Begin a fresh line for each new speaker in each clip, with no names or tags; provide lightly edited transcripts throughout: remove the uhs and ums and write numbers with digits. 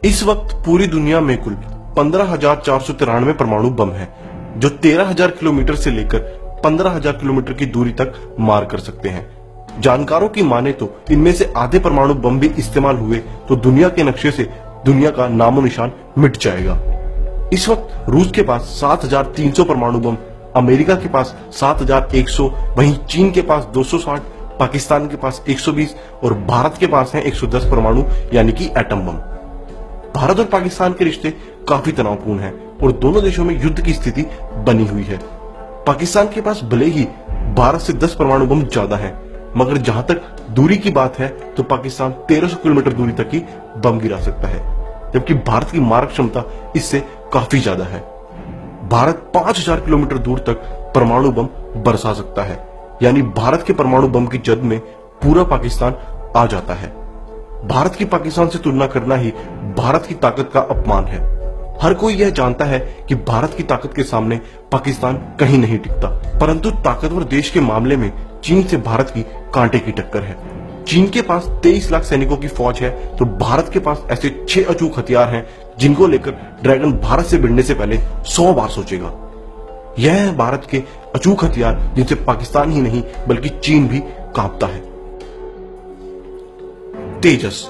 इस वक्त पूरी दुनिया में कुल 15,493 परमाणु बम हैं, जो 13,000 किलोमीटर से लेकर 15,000 किलोमीटर की दूरी तक मार कर सकते हैं। जानकारों की माने तो इनमें से आधे परमाणु बम भी इस्तेमाल हुए तो दुनिया के नक्शे से दुनिया का नामो निशान मिट जाएगा। इस वक्त रूस के पास 7,300 परमाणु बम, अमेरिका के पास 7,100, वहीं चीन के पास 260, पाकिस्तान के पास 120 और भारत के पास है 110 परमाणु यानी कि एटम बम। भारत और पाकिस्तान के रिश्ते काफी तनावपूर्ण हैं और दोनों देशों में युद्ध की स्थिति बनी हुई है। पाकिस्तान के पास भले ही भारत से 10 परमाणु बम ज्यादा हैं, मगर जहां तक दूरी की बात है तो पाकिस्तान 1300 किलोमीटर दूरी तक ही बम गिरा सकता है, जबकि भारत की मारक क्षमता इससे काफी ज्यादा है। भारत 5,000 किलोमीटर दूर तक परमाणु बम बरसा सकता है, यानी भारत के परमाणु बम की जद में पूरा पाकिस्तान आ जाता है। भारत की पाकिस्तान से तुलना करना ही भारत की ताकत का अपमान है। हर कोई यह जानता है कि भारत की ताकत के सामने पाकिस्तान कहीं नहीं टिकता, परंतु ताकतवर देश के मामले में चीन से भारत की कांटे की टक्कर है। चीन के पास 23 लाख सैनिकों की फौज है तो भारत के पास ऐसे 6 अचूक हथियार हैं जिनको लेकर ड्रैगन भारत से भिड़ने से पहले 100 बार सोचेगा। यह है भारत के अचूक हथियार जिनसे पाकिस्तान ही नहीं बल्कि चीन भी कांपता है। तेजस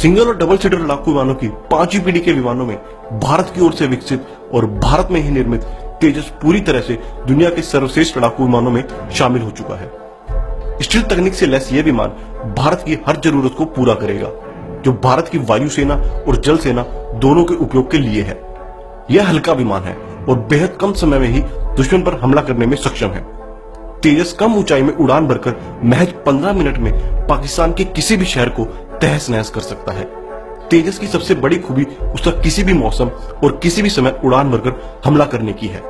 सिंगल और डबल सीटर लड़ाकू विमानों की 5वीं पीढ़ी के विमानों में भारत की ओर से विकसित और भारत में ही निर्मित तेजस पूरी तरह से दुनिया के सर्वश्रेष्ठ लड़ाकू विमानों में शामिल हो चुका है। स्टील तकनीक से लैस यह विमान भारत की हर जरूरत को पूरा करेगा, जो भारत की वायुसेना और जल सेना दोनों के उपयोग के लिए है। यह हल्का विमान है और बेहद कम समय में ही दुश्मन पर हमला करने में सक्षम है। तेजस कम ऊंचाई में उड़ान भरकर महज 15 मिनट में पाकिस्तान के किसी भी शहर को तहस नहस कर सकता है। तेजस की सबसे बड़ी खूबी उसका किसी भी मौसम और किसी भी समय उड़ान भरकर हमला करने की है,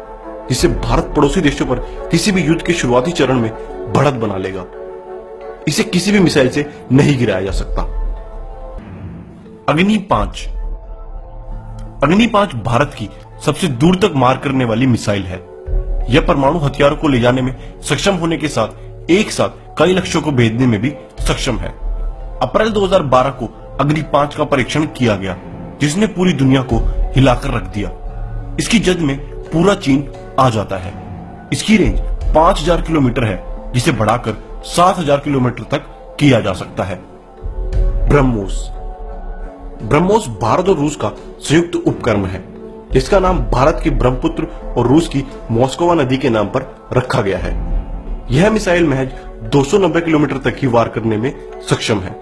जिससे भारत पड़ोसी देशों पर किसी भी युद्ध के शुरुआती चरण में बढ़त बना लेगा। इसे किसी भी मिसाइल से नहीं गिराया जा सकता। अग्नि 5 अग्नि 5 भारत की सबसे दूर तक मार करने वाली मिसाइल है। यह परमाणु हथियारों को ले जाने में सक्षम होने के साथ एक साथ कई लक्ष्यों को भेदने में भी सक्षम है। अप्रैल 2012 को अग्नि 5 का परीक्षण किया गया, जिसने पूरी दुनिया को हिलाकर रख दिया। इसकी जद में पूरा चीन आ जाता है। इसकी रेंज 5,000 किलोमीटर है, जिसे बढ़ाकर 7,000 किलोमीटर तक किया जा सकता है। ब्रह्मोस ब्रह्मोस भारत और रूस का संयुक्त उपक्रम है, जिसका नाम भारत की ब्रह्मपुत्र और रूस की मॉस्कोवा नदी के नाम पर रखा गया है। यह मिसाइल महज 290 किलोमीटर तक ही वार करने में सक्षम है,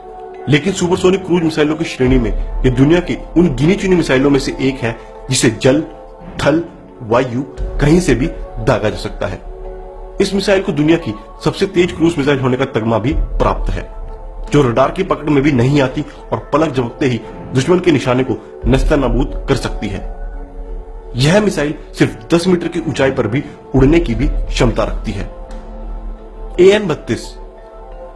लेकिन सुपरसोनिक क्रूज मिसाइलों की श्रेणी में यह दुनिया की उन गिनी चुनी मिसाइलों में से एक है जिसे जल, थल, वायु कहीं से भी दागा जा सकता है। इस मिसाइल को दुनिया की सबसे तेज क्रूज मिसाइल होने का तगमा भी प्राप्त है, जो रडार की पकड़ में भी नहीं आती और पलक झपकते ही दुश्मन के निशाने को नस्तानाबूद कर सकती है। यह मिसाइल सिर्फ 10 मीटर की ऊंचाई पर भी उड़ने की भी क्षमता रखती है।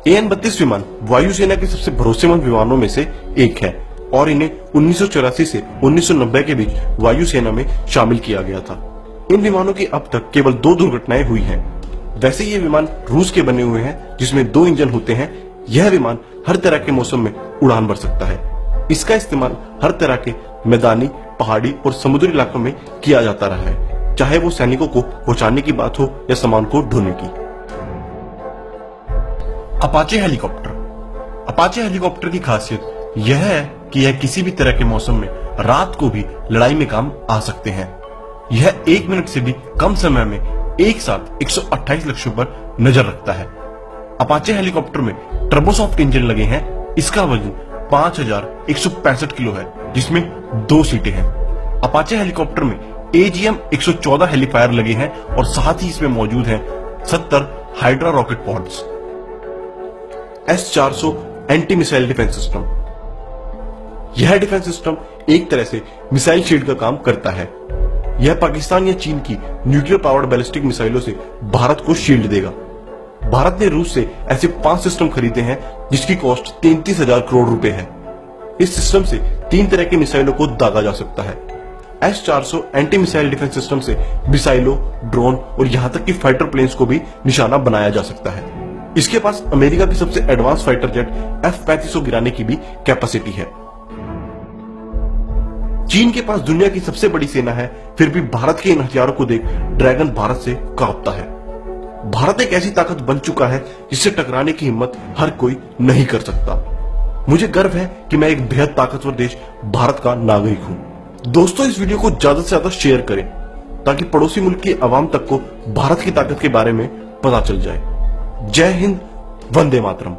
AN-32 विमान वायुसेना के सबसे भरोसेमंद विमानों में से एक है और इन्हें 1984 से 1990 के बीच वायुसेना में शामिल किया गया था। इन विमानों की अब तक केवल 2 दुर्घटनाएं हुई हैं। वैसे ये विमान रूस के बने हुए हैं, जिसमें 2 इंजन होते हैं। यह विमान हर तरह के मौसम में उड़ान भर सकता है। इसका इस्तेमाल हर तरह के मैदानी, पहाड़ी और समुद्री इलाकों में किया जाता रहा है, चाहे वो सैनिकों को पहुंचाने की बात हो या सामान को ढोने की। अपाचे हेलीकॉप्टर की खासियत यह है कि यह किसी भी तरह के मौसम में रात को भी लड़ाई में काम आ सकते हैं। यह 1 मिनट से भी कम समय में एक साथ 128 लक्ष्यों पर नजर रखता है। अपाचे हेलीकॉप्टर में टर्बोसॉफ्ट इंजन लगे हैं। इसका वजन 5,165 किलो है, जिसमें 2 सीटें हैं। अपाचे हेलीकॉप्टर में AGM-114 हेलीफायर लगे हैं और साथ ही इसमें मौजूद हैं 70 hydra rocket pods. S-400 anti missile defence system. यह डिफेंस सिस्टम एक तरह से मिसाइल शील्ड का काम करता है। यह पाकिस्तान या चीन की न्यूक्लियर पावर्ड बैलिस्टिक मिसाइलों से भारत को शील्ड देगा। भारत ने रूस से ऐसे 5 सिस्टम खरीदे हैं, जिसकी कॉस्ट 33,000 करोड़ रुपए है। इस सिस्टम से 3 तरह की मिसाइलों को दागा जा सकता है। S-400 anti missile defence system से मिसाइलों, ड्रोन और यहां तक कि फाइटर प्लेन्स को भी निशाना बनाया जा सकता है। इसके पास अमेरिका की सबसे एडवांस फाइटर जेट F-3500 गिराने की भी कैपेसिटी है। चीन के पास दुनिया की सबसे बड़ी सेना है, फिर भी भारत के इन हथियारों को देख ड्रैगन भारत से कांपता है। भारत एक ऐसी ताकत बन चुका है जिससे टकराने की हिम्मत हर कोई नहीं कर सकता। मुझे गर्व है कि मैं एक बेहद ताकतवर देश भारत का नागरिक हूं। दोस्तों, इस वीडियो को ज्यादा से ज्यादा शेयर करें ताकि पड़ोसी मुल्क की आवाम तक को भारत की ताकत के बारे में पता चल जाए। जय हिंद, वंदे मातरम।